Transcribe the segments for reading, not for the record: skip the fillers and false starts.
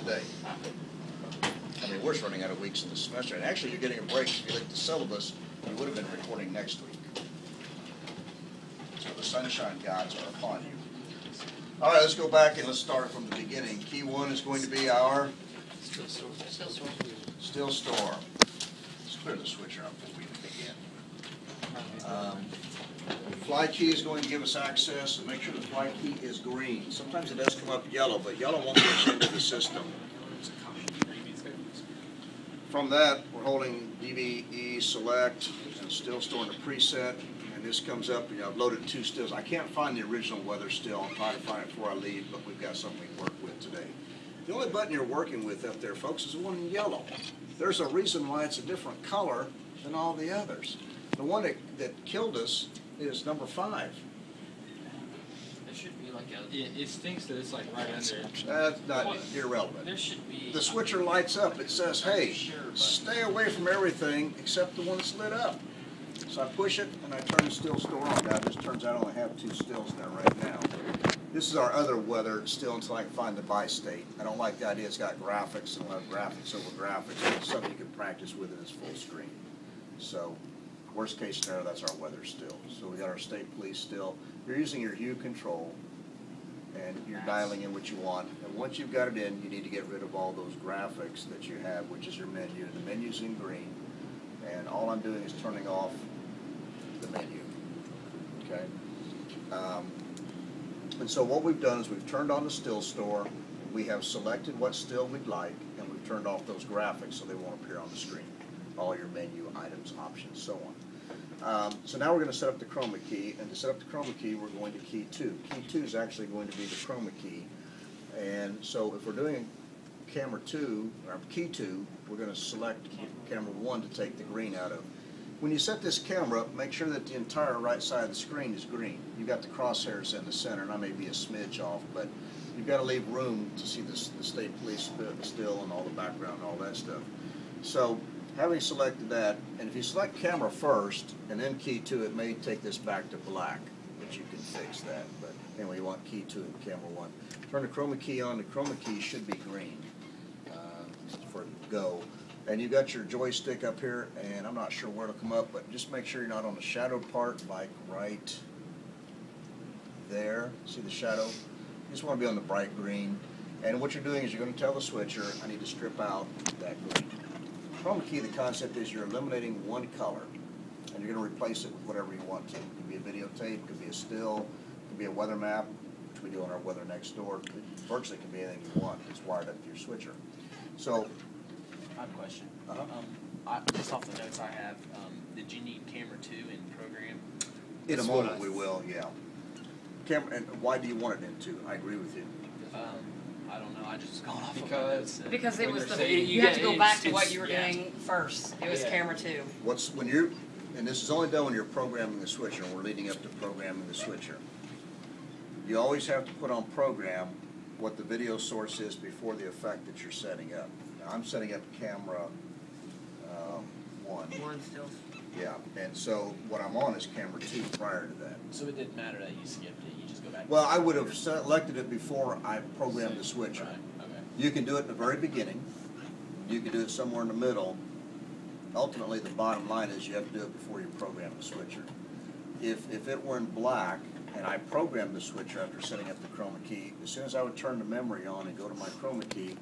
today. I mean, we're running out of weeks in the semester, and actually you're getting a break. If you look at the syllabus, you would have been recording next week. So the sunshine gods are upon you. All right, let's go back and let's start from the beginning. Key 1 is going to be our Still store. still store. Let's clear the switcher up before we begin. Fly key is going to give us access, and make sure the fly key is green. Sometimes it does come up yellow, but yellow won't get you into the system. From that, we're holding DVE select and still storing the preset, and this comes up, and I've loaded 2 stills. I can't find the original weather still. I'll try to find it before I leave, but we've got something to work with today. The only button you're working with up there, folks, is the one in yellow. There's a reason why it's a different color than all the others. The one that killed us is number 5. There should be like a. It stinks that it's like right under. That's not irrelevant. There should be. The switcher lights up. It says, hey, stay away from everything except the one that's lit up. So I push it and I turn the still store on. Now, this turns out I only have 2 stills there right now. This is our other weather still until I can find the by state. I don't like the idea it's got graphics and have graphics over graphics. It's something you can practice with it as full screen. So, worst case scenario, that's our weather still. So we got our state police still. You're using your hue control and you're dialing in what you want. And once you've got it in, you need to get rid of all those graphics that you have, which is your menu. The menu's in green. And all I'm doing is turning off the menu. Okay? And so what we've done is we've turned on the still store, we have selected what still we'd like, and we've turned off those graphics so they won't appear on the screen. All your menu items, options, so on. So now we're going to set up the chroma key, and to set up the chroma key we're going to key 2. Key 2 is actually going to be the chroma key, and so if we're doing camera 2, or key 2, we're going to select camera 1 to take the green out of. When you set this camera up, make sure that the entire right side of the screen is green. You've got the crosshairs in the center, and I may be a smidge off, but you've got to leave room to see the state police still and all the background and all that stuff. So, having selected that, and if you select camera first and then key 2, it may take this back to black, but you can fix that. But anyway, you want key 2 and camera 1. Turn the chroma key on. The chroma key should be green for go. And you've got your joystick up here, and I'm not sure where it'll come up, but just make sure you're not on the shadowed part, like right there. See the shadow? You just want to be on the bright green. And what you're doing is you're going to tell the switcher, I need to strip out that green. Chroma key, the concept is you're eliminating one color, and you're going to replace it with whatever you want to. It could be a videotape, it could be a still, it could be a weather map, which we do on our Weather Next Door. It virtually can be anything you want. It's wired up to your switcher. So, I have a question. Just off the notes I have, did you need camera 2 in program? in a moment we will, yeah. Camera, and why do you want it in 2? I agree with you. I don't know. I just gone off Because- of Because it was the, You you have to get- go back to what it's- you were yeah. doing first. It was Yeah. camera 2. When you're, and this is only done when you're programming the switcher, and we're leading up to programming the switcher. You always have to put on program what the video source is before the effect that you're setting up. Now, I'm setting up camera 1. One still. Yeah, and so what I'm on is camera 2 prior to that. So it didn't matter that you skipped it. You just go back. Well, I would have selected it before I programmed the switcher. Right. Okay. You can do it in the very beginning. You can do it somewhere in the middle. Ultimately, the bottom line is you have to do it before you program the switcher. If it were in black and I programmed the switcher after setting up the chroma key, as soon as I would turn the memory on and go to my chroma key,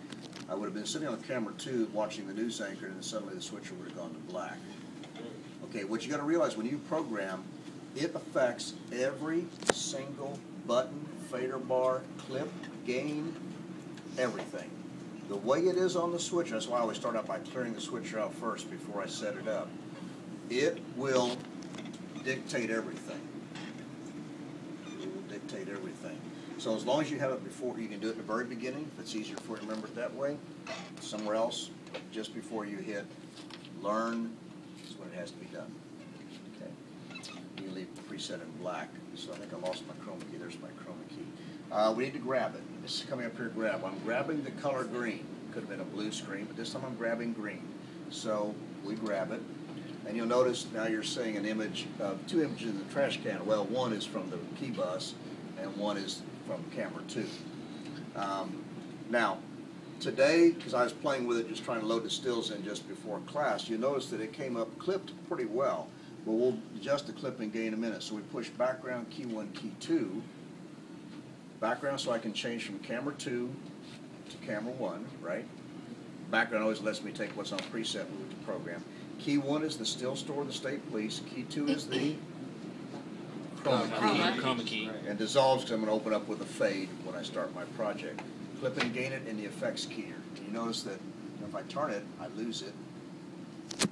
I would have been sitting on camera 2 watching the news anchor, and then suddenly the switcher would have gone to black. Okay, what you got to realize when you program, it affects every single button, fader bar, clip, gain, everything. The way it is on the switcher, that's why I always start out by clearing the switcher out first before I set it up. It will dictate everything. It will dictate everything. So as long as you have it before, you can do it in the very beginning, if it's easier for you to remember it that way. Somewhere else, just before you hit learn, is when it has to be done. Okay. You can leave the preset in black. So I think I lost my chroma key. There's my chroma key. We need to grab it. This is coming up here, grab. I'm grabbing the color green. Could have been a blue screen, but this time I'm grabbing green. So we grab it. And you'll notice now you're seeing an image, 2 images in the trash can. Well, one is from the key bus, and one is from camera 2. Now, Today, because I was playing with it, just trying to load the stills in just before class, you notice that it came up clipped pretty well. But we'll adjust the clip and gain in a minute. So we push background key 1, key 2. Background, so I can change from camera 2 to camera 1, right? Background always lets me take what's on preset and move to program. Key 1 is the still store of the state police. Key 2 is the Chroma key. and dissolves because I'm going to open up with a fade when I start my project. Clip and gain it in the effects keyer. You notice that if I turn it, I lose it.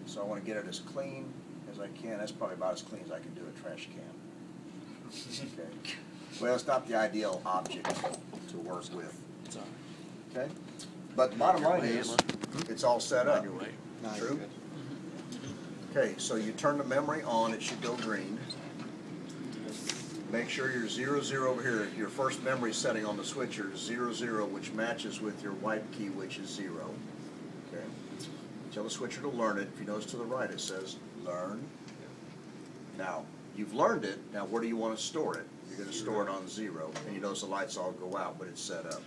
So I want to get it as clean as I can. That's probably about as clean as I can do a trash can. Okay. Well, it's not the ideal object to work with. It's all right. Okay? But the bottom line is, it's all set up. True? Okay, so you turn the memory on, it should go green. Make sure your 0, 0 over here, your first memory setting on the switcher is 0, 0, which matches with your wipe key, which is 0. Okay? Tell the switcher to learn it. If you notice to the right, it says learn. Now, you've learned it. Now, where do you want to store it? You're going to store it on 0, and you notice the lights all go out, but it's set up.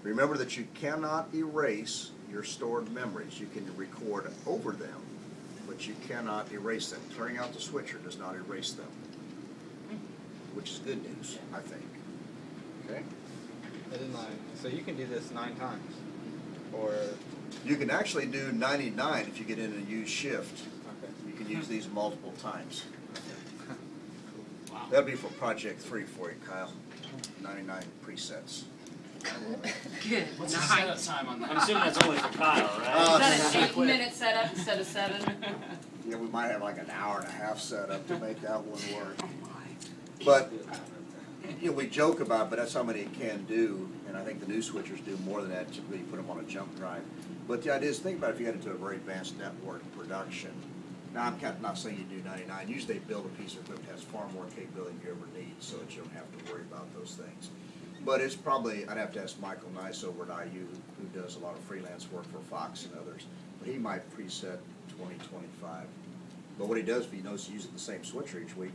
Remember that you cannot erase your stored memories. You can record over them, but you cannot erase them. Turning out the switcher does not erase them, which is good news, I think. Okay? It is 9. So you can do this 9 times, or You can actually do 99 if you get in and use shift. okay. You can use these multiple times. Wow. That'll be for project 3 for you, Kyle. 99 presets. Good. What's the Nice. setup time on I'm that? assuming that's only for Kyle, right? Is that an 8-minute setup instead of 7? Yeah, we might have like an hour and a half set up to make that one work. Oh my. But, you know, we joke about it, but that's how many it can do, and I think the new switchers do more than that. Typically, you put them on a jump drive. But the idea is, think about if you got into a very advanced network production. Now, I'm kind of not saying you do 99. Usually, they build a piece of equipment that has far more capability than you ever need, so that you don't have to worry about those things. But it's probably, I'd have to ask Michael Nice over at IU, who does a lot of freelance work for Fox and others. But he might preset 20, 25. But what he does, if he knows he's using the same switcher each week,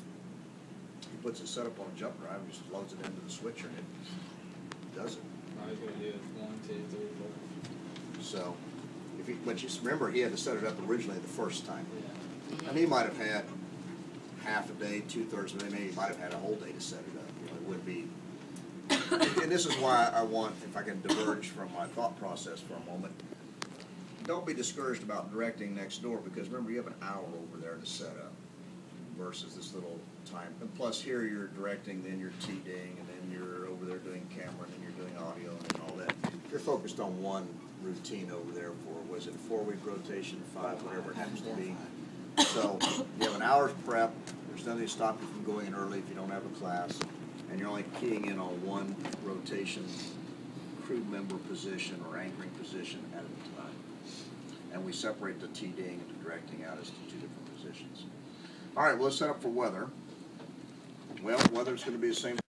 he puts it set up on a jump drive and just loads it into the switcher and it does it. I was going to do 1, 2, 3, 4. So, if he, but just remember, he had to set it up originally the first time. Yeah. And he might have had half a day, 2/3 of a day, maybe he might have had a whole day to set it up. You know, it would be. And this is why I want, if I can diverge from my thought process for a moment, don't be discouraged about directing next door, because remember, you have an hour over there to set up versus this little time. And plus here you're directing, then you're TDing, and then you're over there doing camera, and then you're doing audio and all that. You're focused on one routine over there for, was it 4-week rotation, 5, whatever it happens to be. So you have an hour's prep. There's nothing to stop you from going in early if you don't have a class. And you're only keying in on one rotation crew member position or anchoring position at a time. And we separate the TDing and the directing out as to 2 different positions. All right, well, let's set up for weather. Well, weather's going to be the same